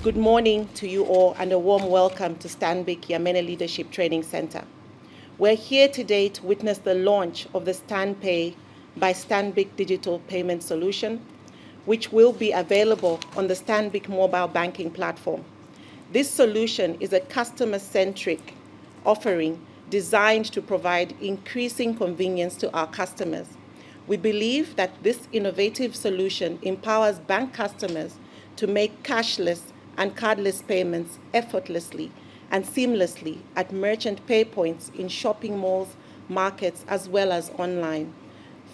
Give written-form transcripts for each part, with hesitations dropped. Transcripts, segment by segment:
Good morning to you all and a warm welcome to Stanbic Yamene Leadership Training Center. We're here today to witness the launch of the StanPay by Stanbic digital payment solution, which will be available on the Stanbic mobile banking platform. This solution is a customer-centric offering designed to provide increasing convenience to our customers. We believe that this innovative solution empowers bank customers to make cashless and cardless payments effortlessly and seamlessly at merchant pay points in shopping malls, markets, as well as online.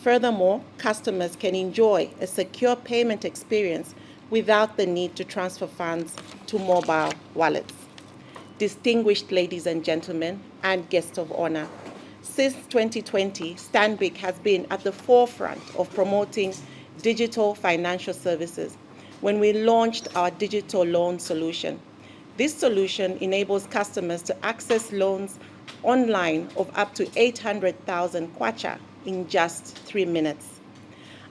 Furthermore, customers can enjoy a secure payment experience without the need to transfer funds to mobile wallets. Distinguished ladies and gentlemen, and guests of honor, since 2020, Stanbic has been at the forefront of promoting digital financial services when we launched our digital loan solution. This solution enables customers to access loans online of up to 800,000 kwacha in just 3 minutes.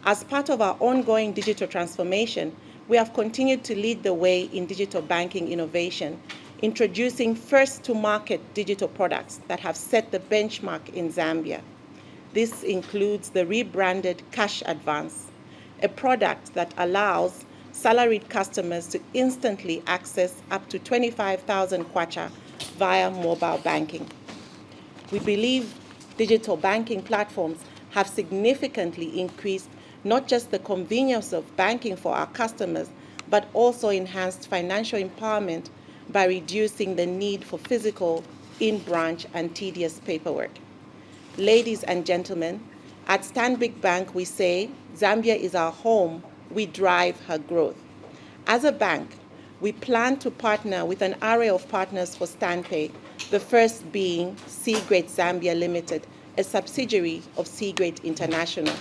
As part of our ongoing digital transformation, we have continued to lead the way in digital banking innovation, introducing first-to-market digital products that have set the benchmark in Zambia. This includes the rebranded Cash Advance, a product that allows salaried customers to instantly access up to 25,000 kwacha via mobile banking. We believe digital banking platforms have significantly increased not just the convenience of banking for our customers, but also enhanced financial empowerment by reducing the need for physical, in-branch, and tedious paperwork. Ladies and gentlemen, at Stanbic Bank we say, Zambia is our home, we drive her growth. As a bank, we plan to partner with an array of partners for StanPay, the first being cGrate Zambia Limited, a subsidiary of cGrate International,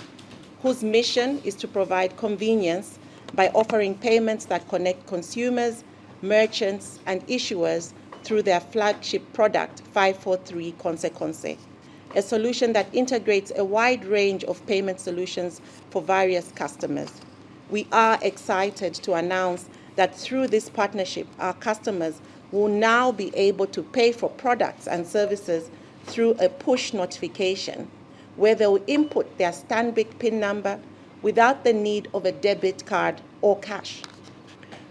whose mission is to provide convenience by offering payments that connect consumers, merchants, and issuers through their flagship product, 543 Konse, a solution that integrates a wide range of payment solutions for various customers. We are excited to announce that through this partnership, our customers will now be able to pay for products and services through a push notification, where they will input their Stanbic PIN number without the need of a debit card or cash.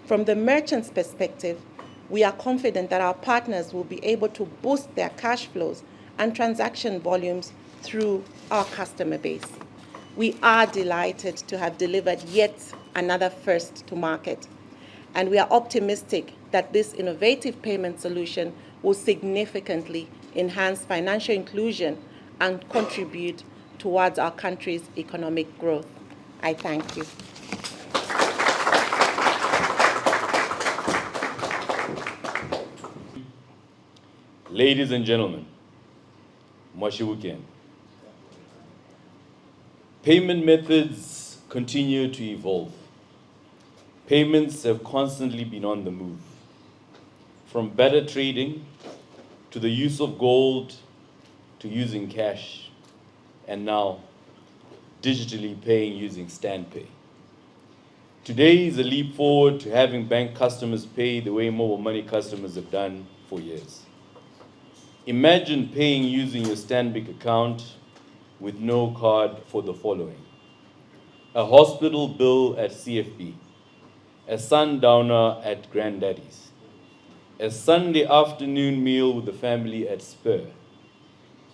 From the merchant's perspective, we are confident that our partners will be able to boost their cash flows and transaction volumes through our customer base. We are delighted to have delivered yet another first to market, and we are optimistic that this innovative payment solution will significantly enhance financial inclusion and contribute towards our country's economic growth. I thank you. Ladies and gentlemen, Mwashiwuken. Payment methods continue to evolve. Payments have constantly been on the move. From barter trading to the use of gold to using cash, and now digitally paying using StanPay. Today is a leap forward to having bank customers pay the way mobile money customers have done for years. Imagine paying using your Stanbic account with no card for the following: a hospital bill at CFB, a sundowner at Granddaddy's, a Sunday afternoon meal with the family at Spur,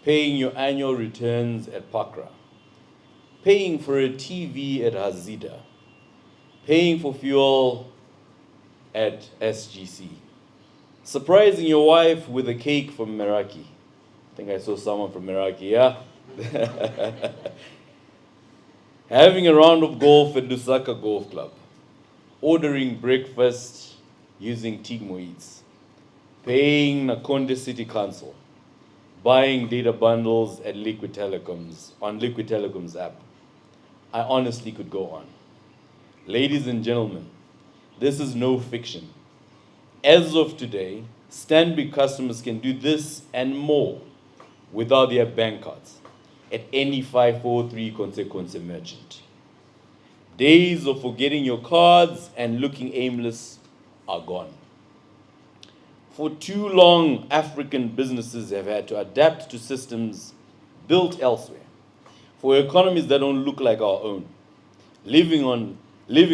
paying your annual returns at Pakra, paying for a TV at Hazida, paying for fuel at SGC, surprising your wife with a cake from Meraki. I think I saw someone from Meraki, yeah? Having a round of golf at Lusaka Golf Club, ordering breakfast using Tigmo Eats, paying Nakonde City Council, buying data bundles at Liquid Telecoms on Liquid Telecom's app. I honestly could go on. Ladies and gentlemen, this is no fiction. As of today, Stanbic customers can do this and more without their bank cards at any 543 Konse merchant. Days of forgetting your cards and looking aimless are gone. For too long, African businesses have had to adapt to systems built elsewhere, for economies that don't look like our own, leaving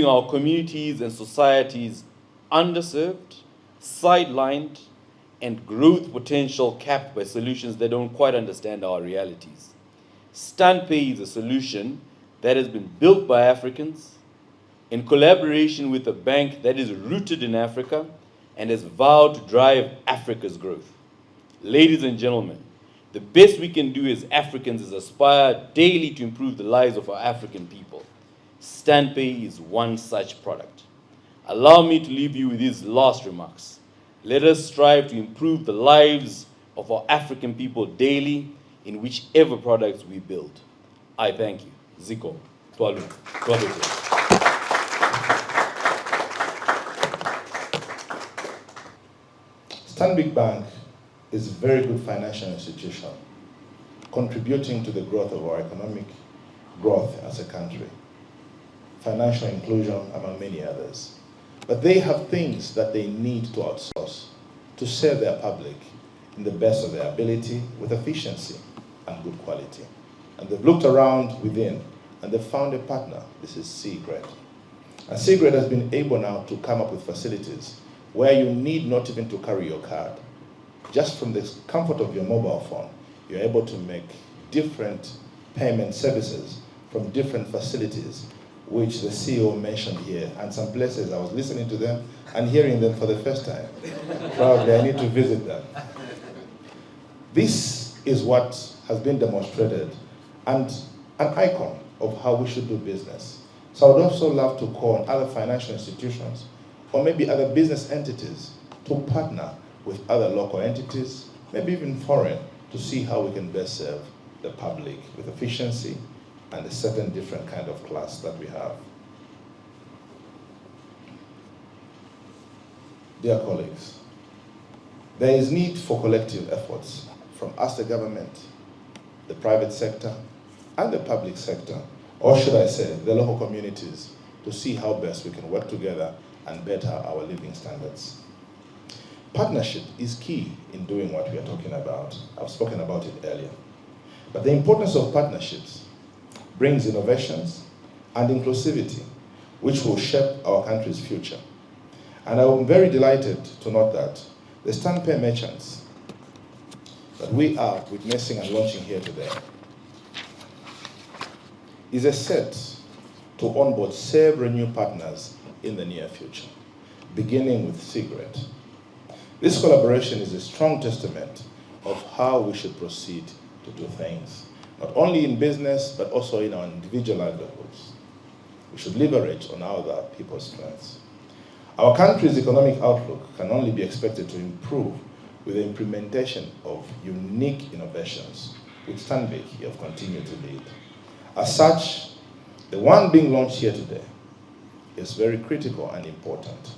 our communities and societies underserved, sidelined, and growth potential capped by solutions that don't quite understand our realities. StanPay is a solution that has been built by Africans in collaboration with a bank that is rooted in Africa and has vowed to drive Africa's growth. Ladies and gentlemen, the best we can do as Africans is aspire daily to improve the lives of our African people. StanPay is one such product. Allow me to leave you with these last remarks. Let us strive to improve the lives of our African people daily in whichever products we build. I thank you. Ziko. Twalu. Twalu. Stanbic Bank is a very good financial institution, contributing to the growth of our economic growth as a country, financial inclusion, among many others. But they have things that they need to outsource to serve their public in the best of their ability with efficiency and good quality. And they've looked around within and they've found a partner. This is cGrate. And cGrate has been able now to come up with facilities where you need not even to carry your card. Just from the comfort of your mobile phone, you're able to make different payment services from different facilities, which the CEO mentioned here. And some places I was listening to them and hearing them for the first time. Probably I need to visit them. This is what has been demonstrated and an icon of how we should do business. So I would also love to call on other financial institutions or maybe other business entities to partner with other local entities, maybe even foreign, to see how we can best serve the public with efficiency and a certain different kind of class that we have. Dear colleagues, there is need for collective efforts from us, the government, the private sector, and the public sector, or should I say, the local communities, to see how best we can work together and better our living standards. Partnership is key in doing what we are talking about. I've spoken about it earlier. But the importance of partnerships brings innovations and inclusivity, which will shape our country's future. And I'm very delighted to note that the StanPay merchants that we are witnessing and launching here today is a set to onboard several new partners in the near future, beginning with cGrate. This collaboration is a strong testament of how we should proceed to do things, not only in business, but also in our individual livelihoods. We should leverage on other people's strengths. Our country's economic outlook can only be expected to improve with the implementation of unique innovations, which Stanbic have continued to lead. As such, the one being launched here today is very critical and important.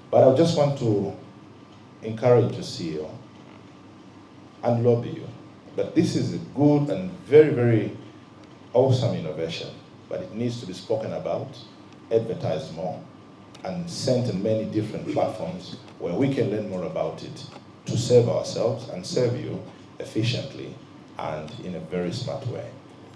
But I just want to encourage you, CEO, and lobby you. But this is a good and very, very awesome innovation, but it needs to be spoken about, advertised more, and sent in many different platforms where we can learn more about it to serve ourselves and serve you efficiently and in a very smart way.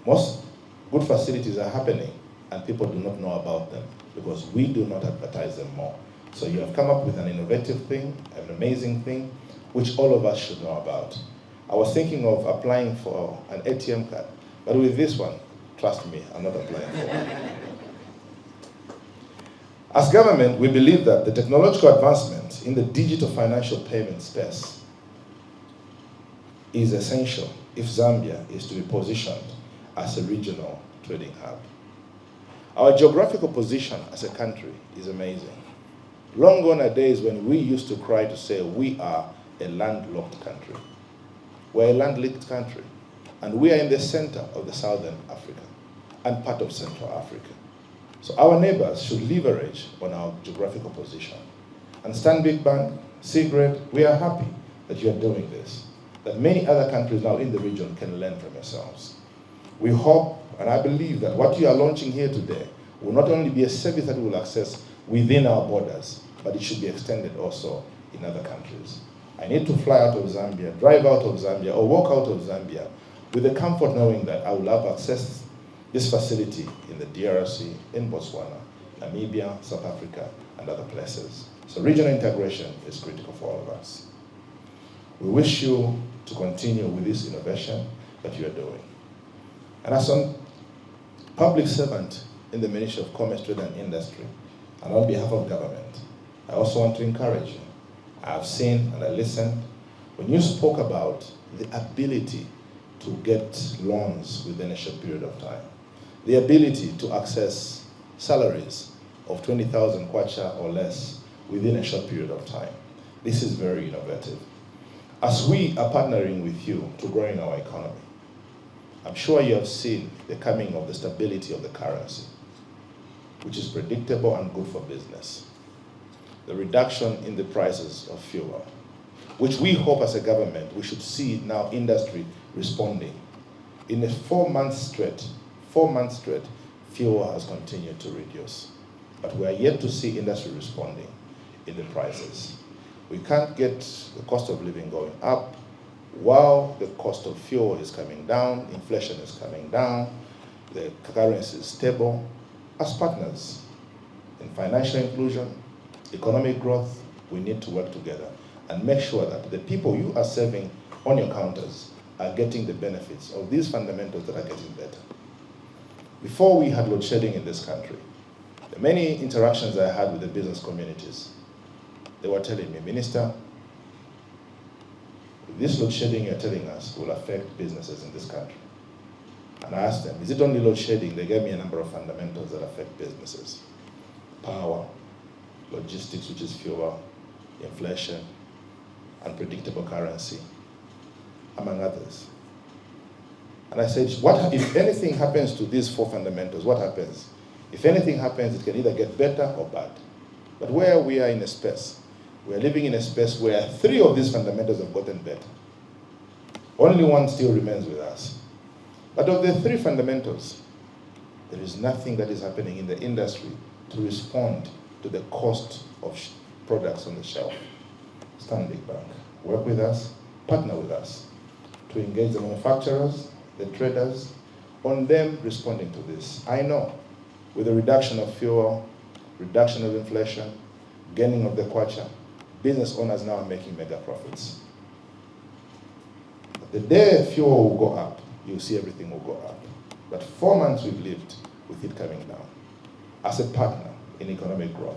Most good facilities are happening and people do not know about them because we do not advertise them more. So you have come up with an innovative thing, an amazing thing, which all of us should know about. I was thinking of applying for an ATM card, but with this one, trust me, I'm not applying for one. As government, we believe that the technological advancement in the digital financial payment space is essential if Zambia is to be positioned as a regional trading hub. Our geographical position as a country is amazing. Long gone are days when we used to cry to say we are a landlocked country. We're a landlocked country, and we are in the center of the Southern Africa and part of Central Africa. So our neighbors should leverage on our geographical position. And Stanbic Bank, cGrate, we are happy that you are doing this, that many other countries now in the region can learn from yourselves. We hope, and I believe that what you are launching here today will not only be a service that we will access within our borders, but it should be extended also in other countries. I need to fly out of Zambia, drive out of Zambia, or walk out of Zambia with the comfort knowing that I will have access this facility in the DRC, in Botswana, Namibia, South Africa, and other places. So regional integration is critical for all of us. We wish you to continue with this innovation that you are doing. And as a public servant in the Ministry of Commerce, Trade and Industry, and on behalf of government, I also want to encourage you. I have seen and I listened when you spoke about the ability to get loans within a short period of time, the ability to access salaries of 20,000 kwacha or less within a short period of time. This is very innovative. As we are partnering with you to grow in our economy, I'm sure you have seen the coming of the stability of the currency, which is predictable and good for business. The reduction in the prices of fuel, which we hope as a government we should see now industry responding. In a 4 months straight, fuel has continued to reduce. But we are yet to see industry responding in the prices. We can't get the cost of living going up while the cost of fuel is coming down, inflation is coming down, the currency is stable. As partners in financial inclusion, economic growth, we need to work together and make sure that the people you are serving on your counters are getting the benefits of these fundamentals that are getting better. Before we had load shedding in this country, the many interactions I had with the business communities, they were telling me, Minister, this load shedding you're telling us will affect businesses in this country. And I asked them, is it only load shedding? They gave me a number of fundamentals that affect businesses. Power, logistics, which is fuel, inflation, unpredictable currency, among others. And I said, what if anything happens to these four fundamentals, what happens? If anything happens, it can either get better or bad. But where we are in a space, we are living in a space where three of these fundamentals have gotten better. Only one still remains with us. But of the three fundamentals, there is nothing that is happening in the industry to respond to the cost of products on the shelf. Stanbic Bank, work with us, partner with us to engage the manufacturers, the traders, on them responding to this. I know with the reduction of fuel, reduction of inflation, gaining of the kwacha, business owners now are making mega profits. But the day fuel will go up, you'll see everything will go up. But 4 months we've lived with it coming down. As a partner in economic growth,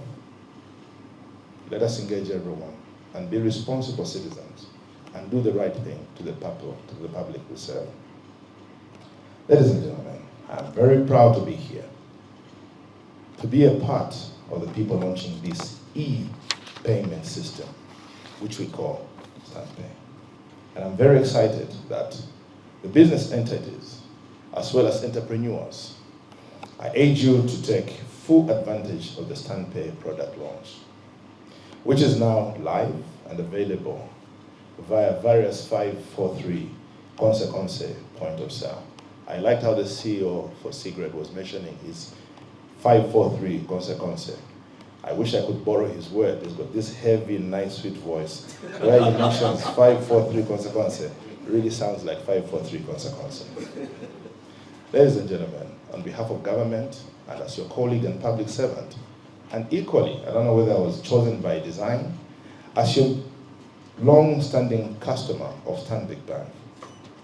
let us engage everyone and be responsible citizens and do the right thing to the public we serve. Ladies and gentlemen, I'm very proud to be here, to be a part of the people launching this e-payment system, which we call StanPay. And I'm very excited that the business entities, as well as entrepreneurs, I urge you to take full advantage of the StanPay product launch, which is now live and available via various 543 Konse point of sale. I liked how the CEO for cGrate was mentioning his 543 Konse. I wish I could borrow his word. He's got this heavy, nice, sweet voice. Where he mentions 543 Konse, it really sounds like 543 Konse. Ladies and gentlemen, on behalf of government and as your colleague and public servant, and equally, I don't know whether I was chosen by design, as your long-standing customer of Stanbic Bank,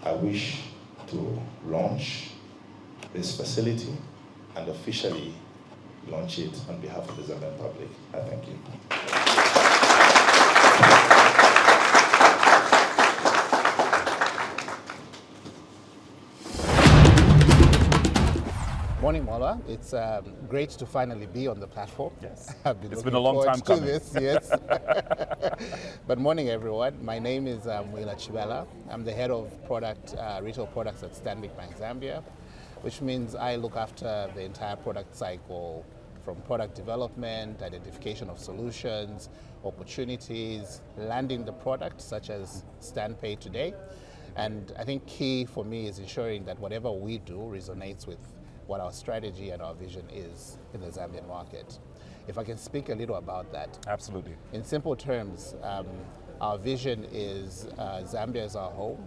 I wish to launch this facility and officially launch it on behalf of the Zambian public. I thank you. Morning, Mwala. It's great to finally be on the platform. Yes. It's been a long time coming. This, yes. But morning, everyone. My name is Eunice Kabila. I'm the head of retail products at Stanbic Bank Zambia, which means I look after the entire product cycle, from product development, identification of solutions, opportunities, landing the product, such as StanPay today. And I think key for me is ensuring that whatever we do resonates with what our strategy and our vision is in the Zambian market. If I can speak a little about that. Absolutely. In simple terms, Our vision is Zambia is our home,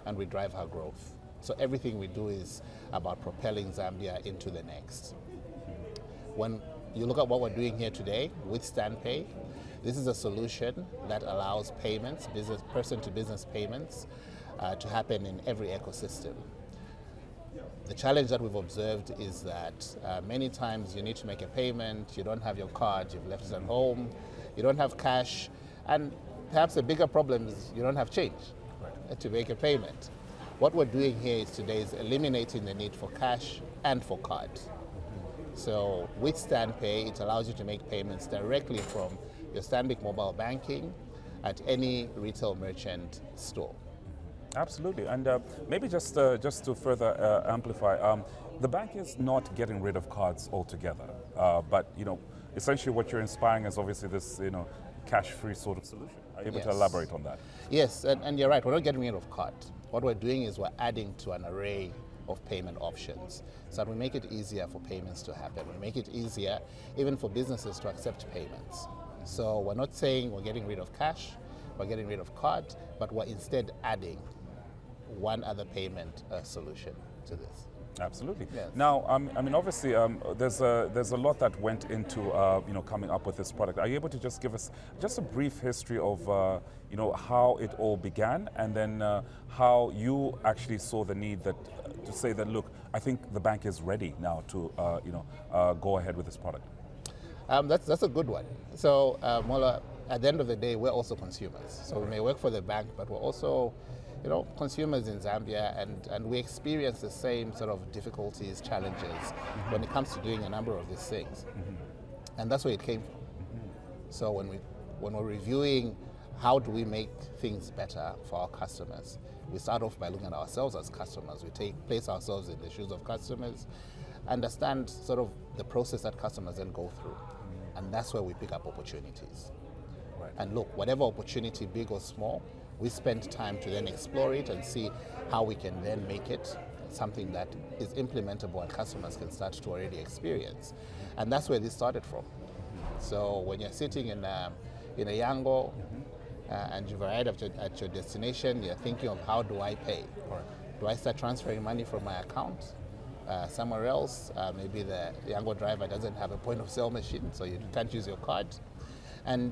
and we drive our growth. So everything we do is about propelling Zambia into the next. When you look at what we're doing here today with StanPay, this is a solution that allows payments, person-to-business payments, to happen in every ecosystem. The challenge that we've observed is that many times you need to make a payment, you don't have your card, you've left it at home, you don't have cash, and perhaps a bigger problem is you don't have change to make a payment. What we're doing here today is eliminating the need for cash and for card. So with StanPay, it allows you to make payments directly from your Stanbic mobile banking at any retail merchant store. Absolutely, and maybe just to further amplify, the bank is not getting rid of cards altogether, but essentially what you're inspiring is obviously this cash-free sort of solution. Are you able to elaborate on that? Yes, and you're right. We're not getting rid of card. What we're doing is we're adding to an array of payment options, so that we make it easier for payments to happen. We make it easier even for businesses to accept payments. So we're not saying we're getting rid of cash, we're getting rid of card, but we're instead adding one other payment solution to this. Absolutely. Yes. Now, I mean, obviously, there's a lot that went into coming up with this product. Are you able to just give us just a brief history of how it all began, and then how you actually saw the need to say that, look, I think the bank is ready now to go ahead with this product? That's a good one. So, Mola, at the end of the day, we're also consumers. So we may work for the bank, but we're also consumers in Zambia, and we experience the same sort of difficulties, challenges when it comes to doing a number of these things. And that's where it came from. So when we're reviewing how do we make things better for our customers, we start off by looking at ourselves as customers. We place ourselves in the shoes of customers, understand sort of the process that customers then go through. And that's where we pick up opportunities. Right. And look, whatever opportunity, big or small, we spend time to then explore it and see how we can then make it something that is implementable and customers can start to already experience. And that's where this started from. So when you're sitting in a Yango and you've arrived at your destination, you're thinking of how do I pay? Do I start transferring money from my account somewhere else? Maybe the Yango driver doesn't have a point of sale machine, so you can't use your card. And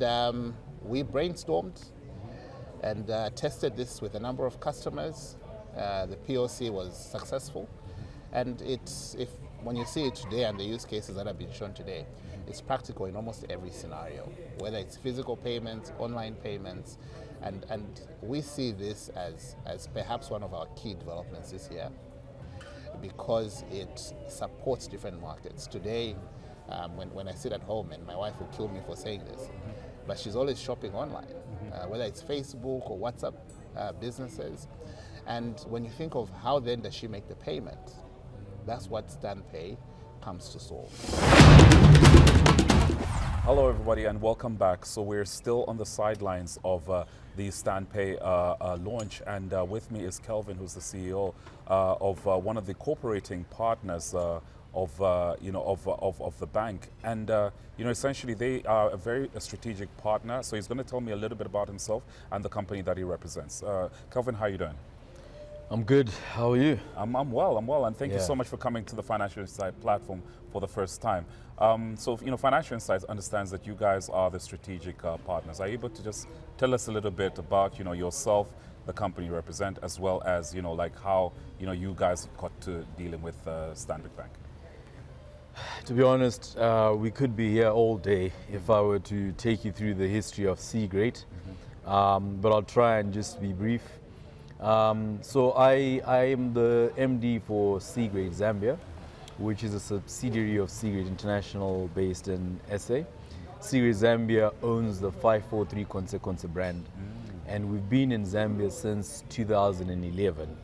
we brainstormed and tested this with a number of customers. The POC was successful, and when you see it today and the use cases that have been shown today, it's practical in almost every scenario, whether it's physical payments, online payments, and we see this as perhaps one of our key developments this year, because it supports different markets. Today, when I sit at home, and my wife will kill me for saying this, but she's always shopping online, whether it's Facebook or WhatsApp businesses. And when you think of how then does she make the payment, that's what StanPay comes to solve. Hello, everybody, and welcome back. So we're still on the sidelines of the StanPay launch, and with me is Kelvin, who's the CEO of one of the cooperating partners of the bank, and essentially they are a very strategic partner. So he's going to tell me a little bit about himself and the company that he represents. Kelvin, how are you doing? I'm good. How are you? I'm well, and thank you so much for coming to the Financial Insight platform for the first time. So Financial Insights understands that you guys are the strategic partners. Are you able to just tell us a little bit about yourself, the company you represent, as well as how you guys got to dealing with Stanbic Bank? To be honest, we could be here all day if I were to take you through the history of cGrate, but I'll try and just be brief. So I am the MD for cGrate Zambia, which is a subsidiary of cGrate International based in SA. cGrate Zambia owns the 543 Konse brand, and we've been in Zambia since 2011.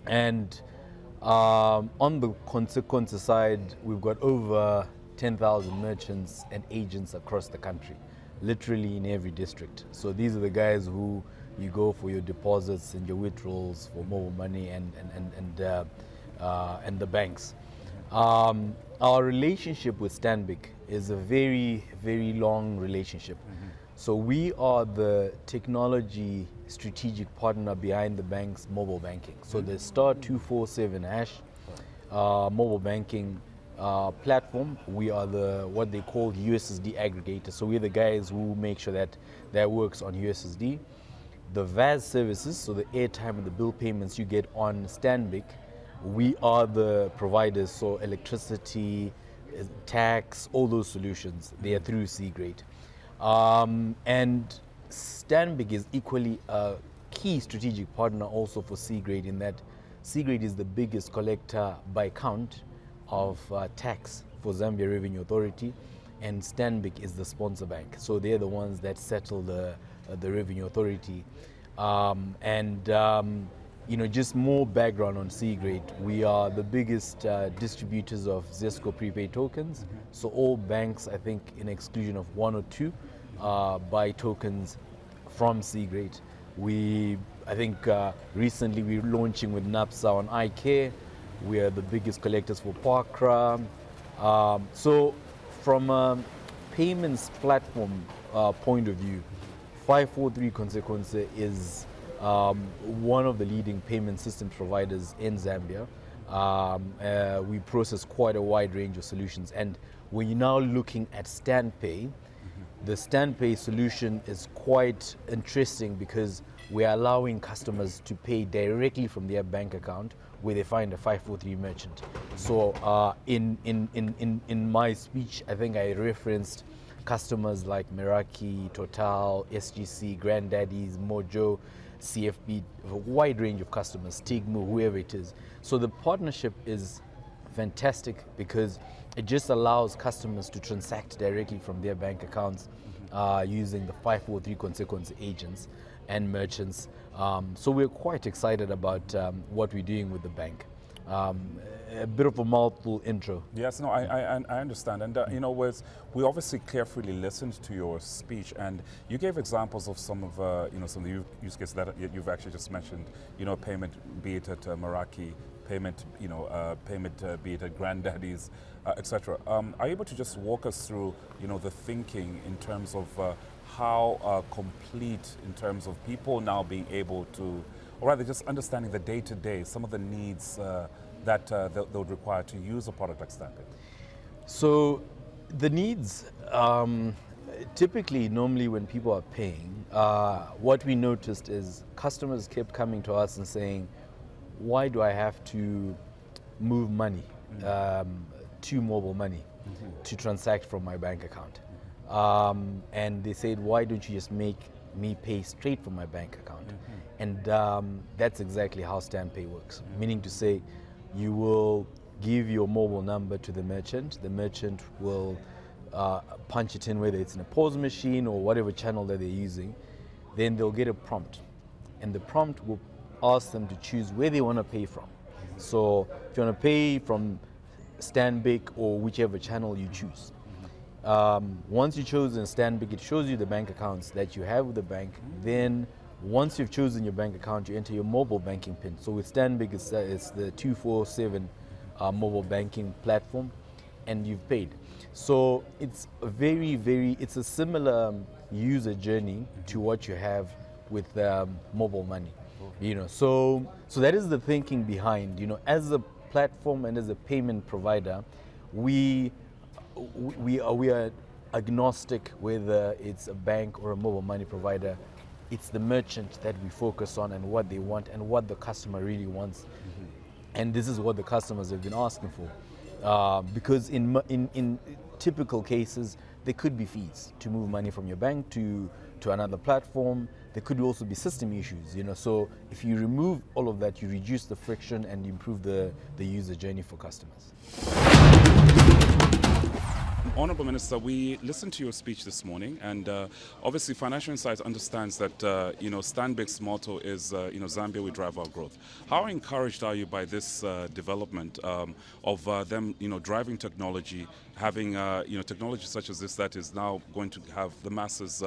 And on the Konse side, we've got over 10,000 merchants and agents across the country, literally in every district. So these are the guys who you go for your deposits and your withdrawals, for mobile money and the banks. Our relationship with Stanbic is a very, very long relationship. So we are the technology strategic partner behind the bank's mobile banking. So the star 247 hash mobile banking platform, we are the what they call USSD aggregator. So we're the guys who make sure that that works on USSD. The VAS services, so the airtime and the bill payments you get on Stanbic, we are the providers. So electricity, tax, all those solutions, they are through cGrate. And Stanbic is equally a key strategic partner also for cGrate, in that cGrate is the biggest collector by count of tax for Zambia Revenue Authority, and Stanbic is the sponsor bank. So they're the ones that settle the Revenue Authority. You know, just more background on cGrate. We are the biggest distributors of Zesco prepaid tokens. So all banks, I think, in exclusion of one or two, buy tokens from cGrate. I think recently we're launching with NAPSA on iCare. We are the biggest collectors for Parkra. So from a payments platform point of view, 543 Consequence is one of the leading payment system providers in Zambia. We process quite a wide range of solutions, and when you're now looking at StanPay, the StanPay solution is quite interesting because we are allowing customers to pay directly from their bank account where they find a 543 merchant. So in my speech, I think I referenced customers like Meraki, Total, SGC, Granddaddies, Mojo, CFB, a wide range of customers, Stigmo, whoever it is. So the partnership is fantastic because it just allows customers to transact directly from their bank accounts using the 543 Consequence agents and merchants. So we're quite excited about what we're doing with the bank. A bit of a mouthful intro. Yes, no, I understand. And, you know, we obviously carefully listened to your speech, and you gave examples of some of, you know, some of the use cases that you've actually just mentioned, you know, payment, be it at Meraki, payment, you know, be it at Granddaddies, etc. Are you able to just walk us through, you know, the thinking in terms of how complete in terms of people now being able to, or rather just understanding the day-to-day, some of the needs that they would require to use a product like Stanbic? So the needs, typically, normally when people are paying, what we noticed is customers kept coming to us and saying, why do I have to move money to mobile money to transact from my bank account? And they said, why don't you just make me pay straight from my bank account? And that's exactly how StanPay works, meaning to say you will give your mobile number to the merchant will punch it in, whether it's in a POS machine or whatever channel that they're using. Then they'll get a prompt, and the prompt will ask them to choose where they want to pay from. So if you want to pay from Stanbic or whichever channel you choose. Once you've chosen Stanbic, it shows you the bank accounts that you have with the bank. Then once you've chosen your bank account, you enter your mobile banking PIN. So with Stanbic, it's the 247 mobile banking platform, and you've paid. So it's it's a similar user journey to what you have with mobile money. You know, so that is the thinking behind. You know, as a platform and as a payment provider, we are agnostic whether it's a bank or a mobile money provider. It's the merchant that we focus on and what they want and what the customer really wants. And this is what the customers have been asking for. Because in typical cases, there could be fees to move money from your bank to another platform. There could also be system issues, you know. So if you remove all of that, you reduce the friction and improve the user journey for customers. Honourable Minister, we listened to your speech this morning, and obviously Financial Insights understands that you know, Stanbic's motto is you know, Zambia, we drive our growth. How encouraged are you by this development of them, you know, driving technology, having you know, technology such as this that is now going to have the masses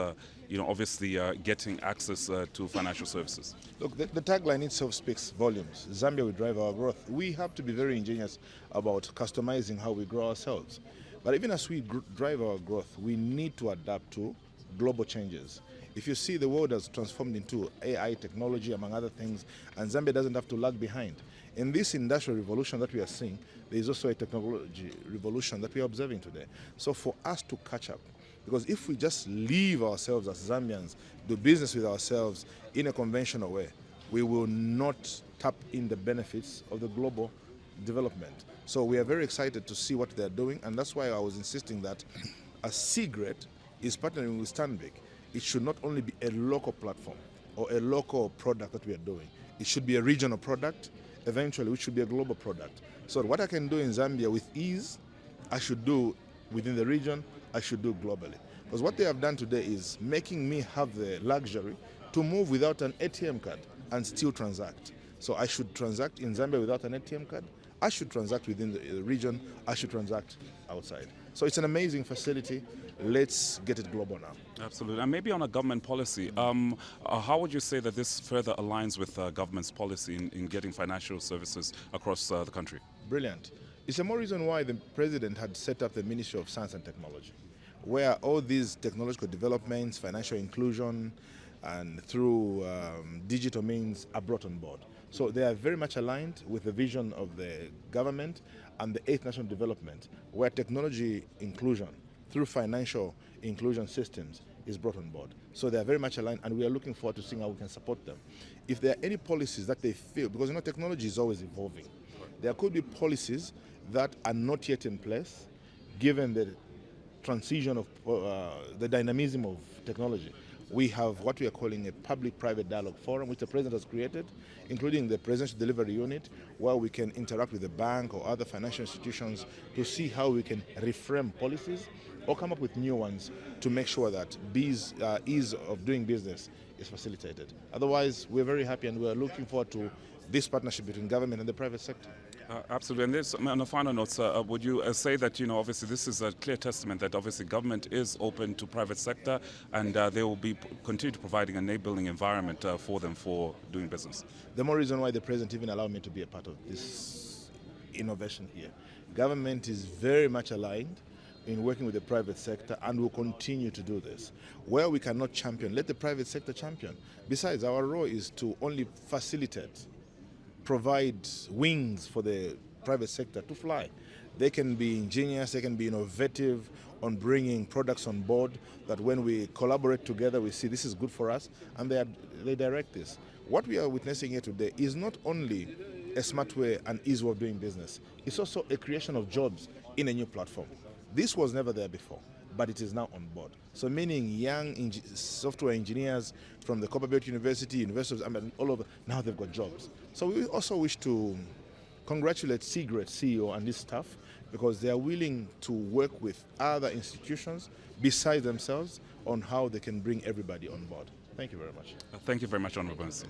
you know, obviously getting access to financial services? Look, the tagline itself speaks volumes. Zambia, we drive our growth. We have to be very ingenious about customizing how we grow ourselves. But even as we drive our growth, we need to adapt to global changes. If you see, the world has transformed into AI technology, among other things, and Zambia doesn't have to lag behind. In this industrial revolution that we are seeing, there is also a technology revolution that we are observing today. So for us to catch up, because if we just leave ourselves as Zambians, do business with ourselves in a conventional way, we will not tap in the benefits of the global development. So we are very excited to see what they're doing, and that's why I was insisting that as cGrate is partnering with Stanbic, it should not only be a local platform or a local product that we are doing. It should be a regional product, eventually which should be a global product. So what I can do in Zambia with ease, I should do within the region, I should do globally. Because what they have done today is making me have the luxury to move without an ATM card and still transact. So I should transact in Zambia without an ATM card, I should transact within the region, I should transact outside. So it's an amazing facility. Let's get it global now. Absolutely. And maybe on a government policy, how would you say that this further aligns with government's policy in getting financial services across the country? Brilliant. It's a more reason why the president had set up the Ministry of Science and Technology, where all these technological developments, financial inclusion, and through digital means are brought on board. So they are very much aligned with the vision of the government and the 8th National Development, where technology inclusion through financial inclusion systems is brought on board. So they are very much aligned, and we are looking forward to seeing how we can support them. If there are any policies that they feel, because technology is always evolving, there could be policies that are not yet in place, given the transition of the dynamism of technology. We have what we are calling a public-private dialogue forum, which the president has created, including the presidential delivery unit, where we can interact with the bank or other financial institutions to see how we can reframe policies or come up with new ones to make sure that ease of doing business is facilitated. Otherwise, we're very happy and we're looking forward to this partnership between government and the private sector. Absolutely. And this, on a final note, sir, would you say that, obviously this is a clear testament that obviously government is open to private sector and they will be continue to providing an enabling environment for them for doing business? The more reason why the president even allowed me to be a part of this innovation here. Government is very much aligned in working with the private sector and will continue to do this. Where we cannot champion, let the private sector champion. Besides, our role is to only facilitate, provide wings for the private sector to fly. They can be ingenious, they can be innovative on bringing products on board that when we collaborate together, we see this is good for us, and they direct this. What we are witnessing here today is not only a smart way and easy way of doing business, it's also a creation of jobs in a new platform. This was never there before, but it is now on board. So meaning young software engineers from the Copperbelt University, University of Zambia, all over, now they've got jobs. So we also wish to congratulate cGrate CEO and his staff because they are willing to work with other institutions besides themselves on how they can bring everybody on board. Thank you very much. Thank you very much, Honorable Minister.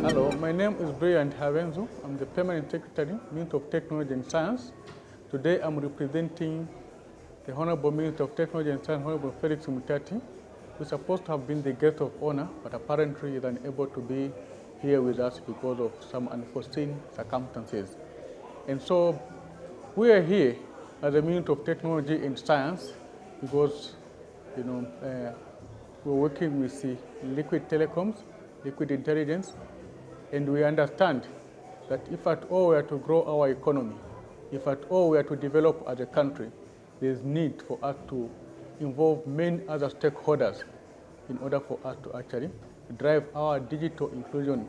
Hello, my name is Brilliant Habenzu. I'm the Permanent Secretary, Minister of Technology and Science. Today I'm representing the Honorable Minister of Technology and Science, Honorable Felix Mutati, who's supposed to have been the guest of honor, but apparently is unable to be here with us because of some unforeseen circumstances. And so we are here as the Minister of Technology and Science because we're working with the liquid telecoms, liquid intelligence, and we understand that if at all we are to grow our economy, if at all we are to develop as a country, there is need for us to involve many other stakeholders in order for us to actually drive our digital inclusion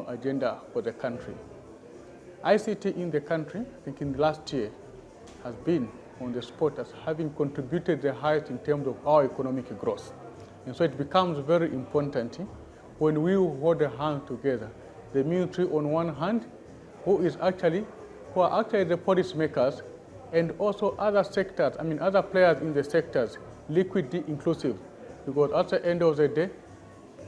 agenda for the country. ICT in the country, I think in the last year, has been on the spot as having contributed the highest in terms of our economic growth. And so it becomes very important when we hold a hand together, the military on one hand, who are actually the policymakers, and also other sectors, other players in the sectors, liquidly inclusive. Because at the end of the day,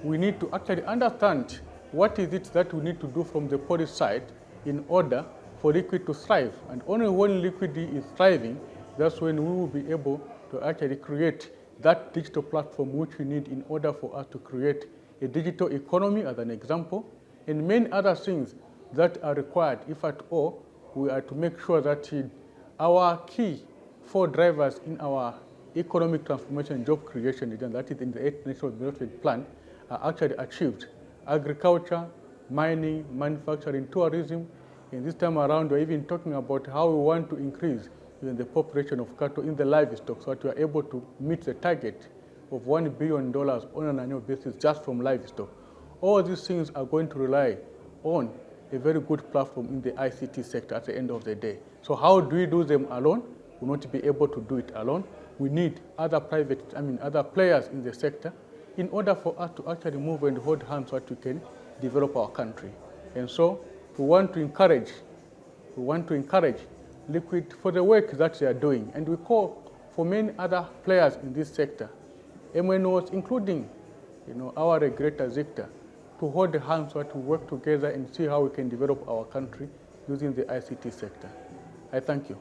we need to actually understand what is it that we need to do from the policy side in order for liquid to thrive. And only when liquidity is thriving, that's when we will be able to actually create that digital platform which we need in order for us to create a digital economy as an example, and many other things that are required, if at all, we are to make sure that our key 4 drivers in our economic transformation and job creation agenda, that is in the 8th National Development Plan, are actually achieved. Agriculture, mining, manufacturing, tourism. In this time around, we're even talking about how we want to increase the population of cattle in the livestock so that we are able to meet the target of $1 billion on an annual basis just from livestock. All these things are going to rely on a very good platform in the ICT sector at the end of the day. So how do we do them alone? We'll not be able to do it alone. We need other other players in the sector in order for us to actually move and hold hands so that we can develop our country. And so we want to encourage Liquid for the work that they are doing. And we call for many other players in this sector, MNOs, including our regulator sector, to hold hands so that we work together and see how we can develop our country using the ICT sector. I thank you.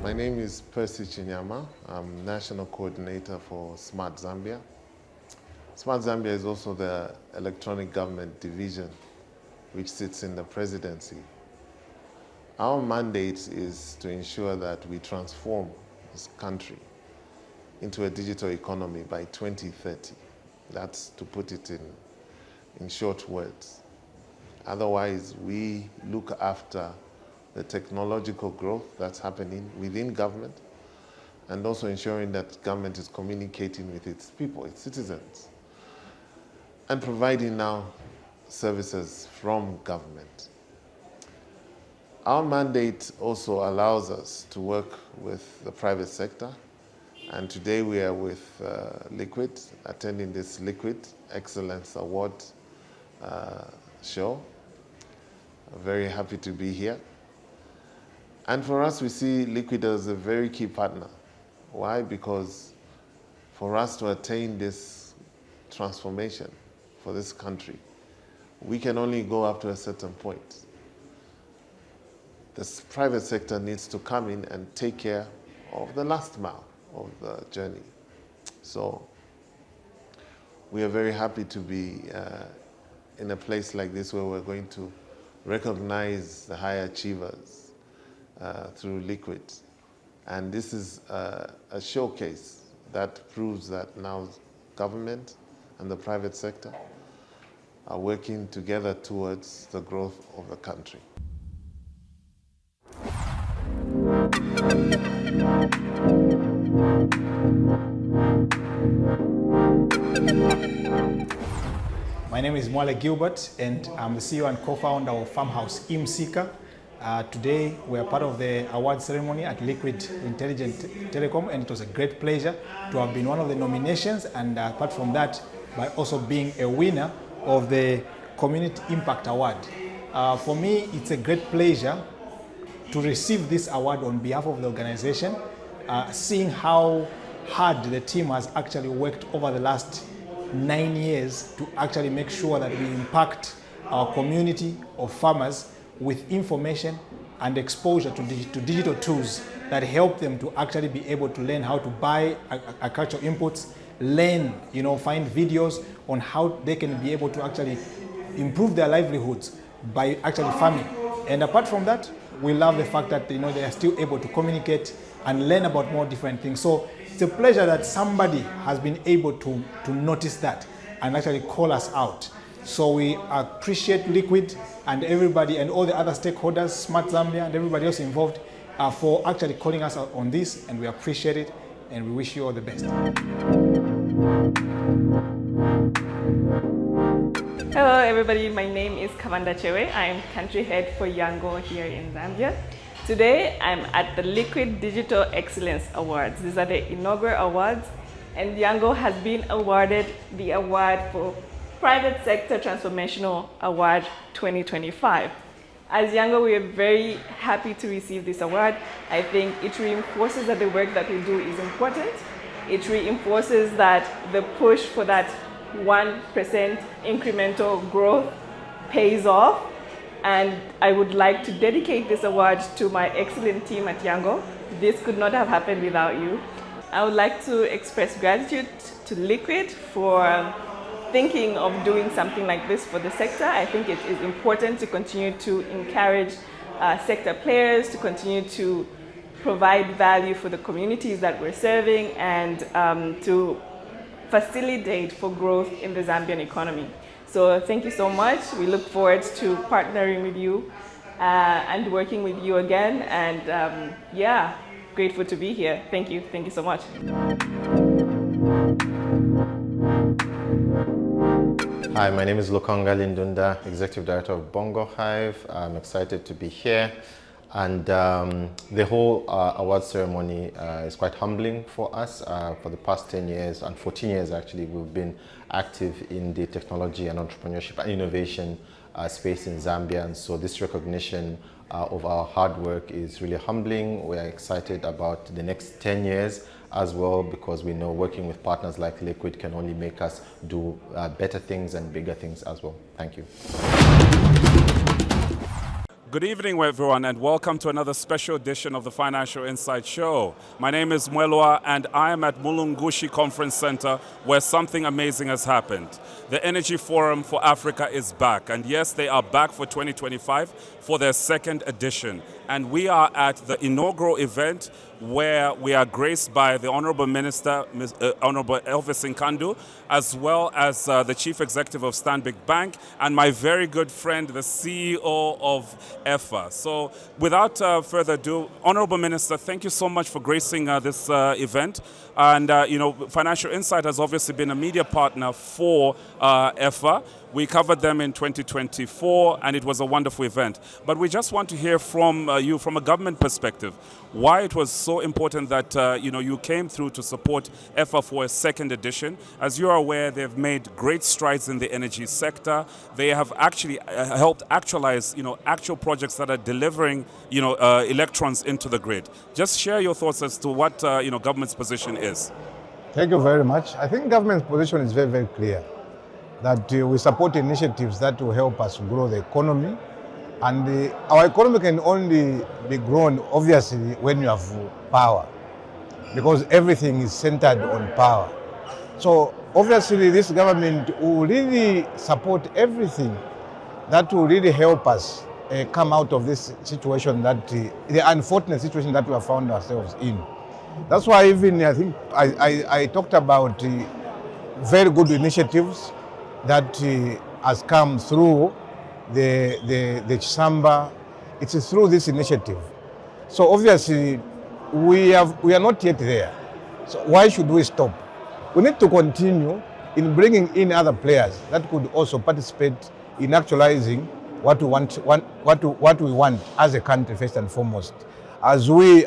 My name is Percy Chinyama. I'm National Coordinator for Smart Zambia. Smart Zambia is also the electronic government division which sits in the presidency. Our mandate is to ensure that we transform this country into a digital economy by 2030. That's to put it in short words. Otherwise, we look after the technological growth that's happening within government and also ensuring that government is communicating with its people, its citizens, and providing now services from government. Our mandate also allows us to work with the private sector, and today we are with Liquid, attending this Liquid Excellence Award show. I'm very happy to be here. And for us, we see Liquid as a very key partner. Why? Because for us to attain this transformation for this country, we can only go up to a certain point. The private sector needs to come in and take care of the last mile of the journey. So we are very happy to be in a place like this where we're going to recognize the high achievers through Liquid. And this is a showcase that proves that now government and the private sector are working together towards the growth of the country. My name is Mwale Gilbert, and I'm the CEO and co-founder of farmhouse E-Msika. Today, we are part of the award ceremony at Liquid Intelligent Telecom, and it was a great pleasure to have been one of the nominations, and apart from that, by also being a winner of the Community Impact Award. For me, it's a great pleasure to receive this award on behalf of the organization, seeing how hard the team has actually worked over the last 9 years to actually make sure that we impact our community of farmers with information and exposure to digital tools that help them to actually be able to learn how to buy agricultural inputs, learn, find videos on how they can be able to actually improve their livelihoods by actually farming. And apart from that, we love the fact that they are still able to communicate and learn about more different things. So it's a pleasure that somebody has been able to notice that and actually call us out. So we appreciate Liquid and everybody and all the other stakeholders, Smart Zambia and everybody else involved for actually calling us out on this, and we appreciate it, and we wish you all the best. Hello everybody, my name is Kabanda Chewe. I am country head for Yango here in Zambia. Today I'm at the Liquid Digital Excellence Awards. These are the inaugural awards, and Yango has been awarded the award for Private Sector Transformational Award 2025. As Yango, we are very happy to receive this award. I think it reinforces that the work that we do is important. It reinforces that the push for that 1% incremental growth pays off. And I would like to dedicate this award to my excellent team at Yango. this could not have happened without you. I would like to express gratitude to Liquid for thinking of doing something like this for the sector. I think it is important to continue to encourage sector players to continue to provide value for the communities that we're serving and to facilitate for growth in the Zambian economy. So thank you so much. We look forward to partnering with you and working with you again. And yeah, grateful to be here. Thank you. Thank you so much. Hi, my name is Lukonga Lindunda, Executive Director of BongoHive. I'm excited to be here. And the whole award ceremony is quite humbling for us. For the past 10 years, and 14 years actually, we've been active in the technology and entrepreneurship and innovation space in Zambia. And so this recognition of our hard work is really humbling. We are excited about the next 10 years as well, because we know working with partners like Liquid can only make us do better things and bigger things as well. Thank you. Good evening, everyone, and welcome to another special edition of the Financial Insight Show. My name is Mwelwa, and I am at Mulungushi Conference Center, where something amazing has happened. The Energy Forum for Africa is back, and yes, they are back for 2025 for their second edition. And we are at the inaugural event, where we are graced by the Honorable Minister, Honorable Elvis Nkandu, as well as the Chief Executive of Stanbic Bank, and my very good friend, the CEO of EFA. So without further ado, Honorable Minister, thank you so much for gracing this event. And you know, Financial Insight has obviously been a media partner for EFA. We covered them in 2024, and it was a wonderful event. But we just want to hear from you, from a government perspective, why it was so important that you know, you came through to support EFA for a second edition. As you are aware, they've made great strides in the energy sector. They have actually helped actualize, you know, actual projects that are delivering, you know, electrons into the grid. Just share your thoughts as to what you know, government's position is. Thank you very much. I think government's position is very, very clear. That we support initiatives that will help us grow the economy. And our economy can only be grown, obviously, when you have power, because everything is centered on power. So obviously this government will really support everything that will really help us come out of this situation, that the unfortunate situation that we have found ourselves in. That's why even I think I talked about very good initiatives that has come through the Chisamba. It's through this initiative. So obviously we are not yet there. So why should we stop? We need to continue in bringing in other players that could also participate in actualizing what we want as a country, first and foremost. As we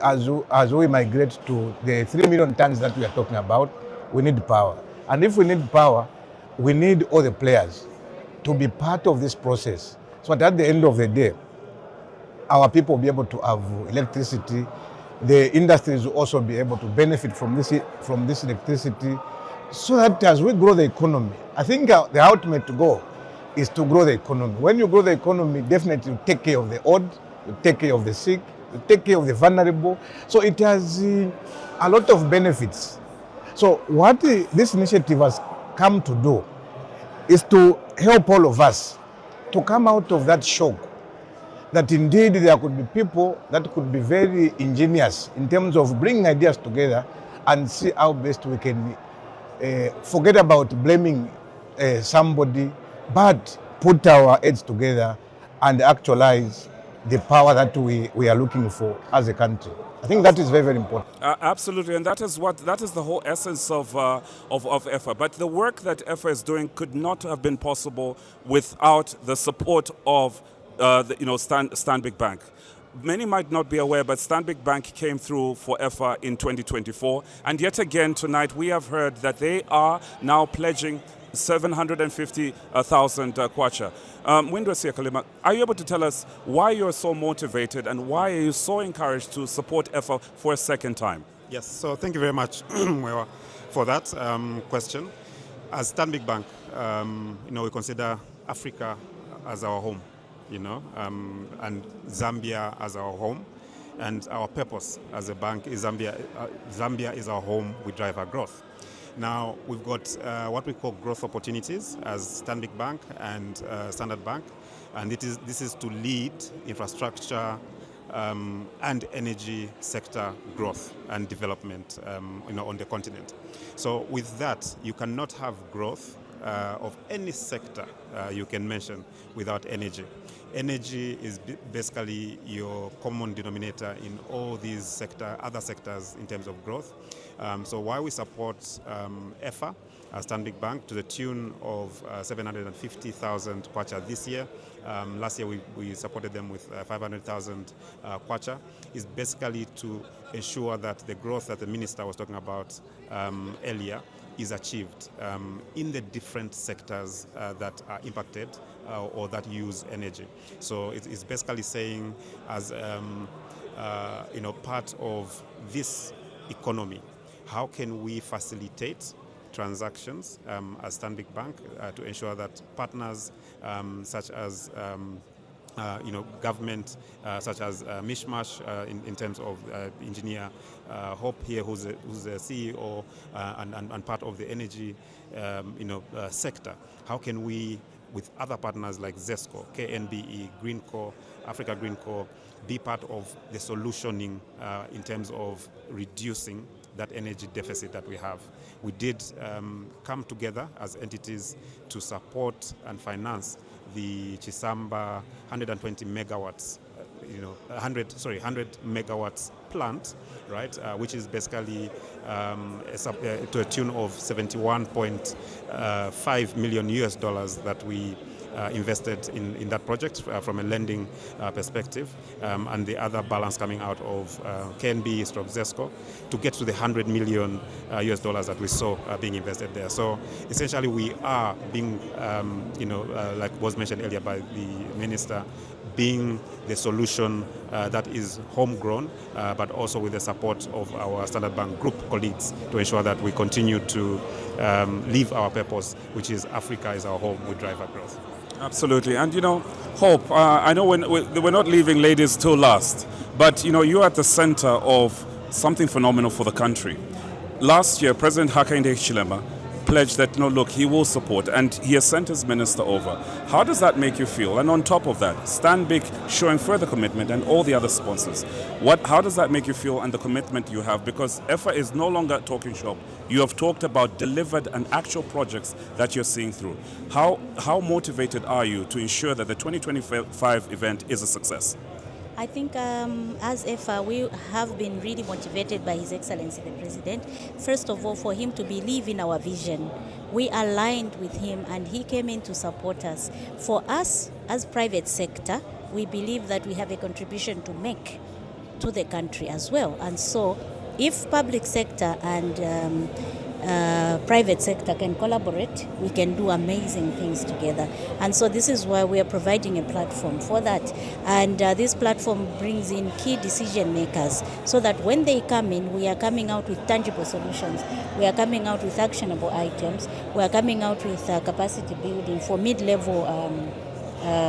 migrate to the 3 million tons that we are talking about, we need power. And if we need power, we need all the players to be part of this process, so that at the end of the day, our people will be able to have electricity. The industries will also be able to benefit from this electricity, so that as we grow the economy, I think the ultimate goal is to grow the economy. When you grow the economy, definitely you take care of the old, you take care of the sick, you take care of the vulnerable. So it has a lot of benefits. So what this initiative has come to do is to help all of us to come out of that shock, that indeed there could be people that could be very ingenious in terms of bringing ideas together and see how best we can forget about blaming somebody, but put our heads together and actualize the power that we are looking for as a country. I think that is very, very important. Absolutely, and that is the whole essence of EFA. But the work that EFA is doing could not have been possible without the support of Stanbic Bank. Many might not be aware, but Stanbic Bank came through for EFA in 2024, and yet again tonight we have heard that they are now pledging 750,000 kwacha. Windwesi Kalima, are you able to tell us why you're so motivated and why are you so encouraged to support EFA for a second time? Yes, so thank you very much for that question. As Stanbic Bank, we consider Africa as our home, and Zambia as our home. And our purpose as a bank is Zambia is our home, we drive our growth. Now, we've got what we call growth opportunities as Stanbic Bank and Standard Bank, and this is to lead infrastructure and energy sector growth and development on the continent. So with that, you cannot have growth of any sector you can mention without energy. Energy is basically your common denominator in all these other sectors in terms of growth. So while we support EFA, Stanbic Bank, to the tune of 750,000 kwacha this year. Last year we supported them with 500,000 kwacha, is basically to ensure that the growth that the minister was talking about earlier is achieved in the different sectors that are impacted or that use energy. So it's basically saying, as part of this economy, how can we facilitate transactions as Stanbic Bank to ensure that partners such as government, such as Mishmash in terms of engineer Hope here, who's the CEO and part of the energy sector. How can we, with other partners like ZESCO, KNBE, Greenco, Africa Greenco, be part of the solutioning in terms of reducing that energy deficit that we have? We did come together as entities to support and finance the Chisamba 120 megawatts, 100 megawatts plant, right? Which is basically to a tune of $71.5 million that we invested in that project from a lending perspective, and the other balance coming out of KNB stroke ZESCO to get to the $100 million that we saw being invested there. So essentially we are being, like was mentioned earlier by the minister, being the solution that is homegrown, but also with the support of our Standard Bank Group colleagues to ensure that we continue to live our purpose, which is Africa is our home, we drive our growth. Absolutely. And, Hope, I know we're not leaving ladies till last, but, you're at the center of something phenomenal for the country. Last year, President Hakainde Hichilema pledged that, look, he will support, and he has sent his minister over. How does that make you feel? And on top of that, Stanbic showing further commitment and all the other sponsors. How does that make you feel and the commitment you have? Because EFA is no longer a talking shop. You have talked about delivered and actual projects that you're seeing through. How motivated are you to ensure that the 2025 event is a success? I think as EFA, we have been really motivated by His Excellency the President. First of all, for him to believe in our vision. We aligned with him and he came in to support us. For us, as private sector, we believe that we have a contribution to make to the country as well. And so, if public sector and private sector can collaborate, we can do amazing things together. And so this is why we are providing a platform for that. And this platform brings in key decision makers so that when they come in, we are coming out with tangible solutions. We are coming out with actionable items. We are coming out with capacity building for mid-level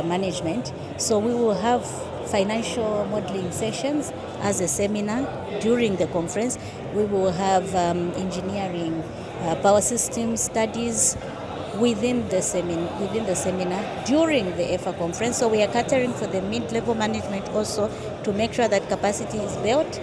management. So we will have financial modeling sessions as a seminar during the conference. We will have engineering power system studies within the seminar during the EFA conference. So we are catering for the mid-level management also to make sure that capacity is built,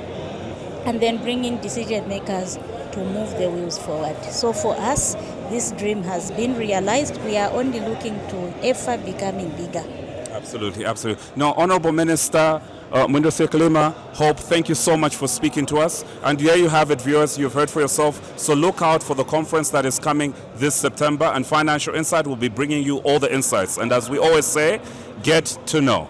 and then bringing decision makers to move the wheels forward. So for us, this dream has been realized. We are only looking to EFA becoming bigger. Absolutely, absolutely. Now, Honorable Minister Mundo Sekelema, Hope, thank you so much for speaking to us. And there you have it, viewers. You've heard for yourself. So look out for the conference that is coming this September, and Financial Insight will be bringing you all the insights. And as we always say, get to know.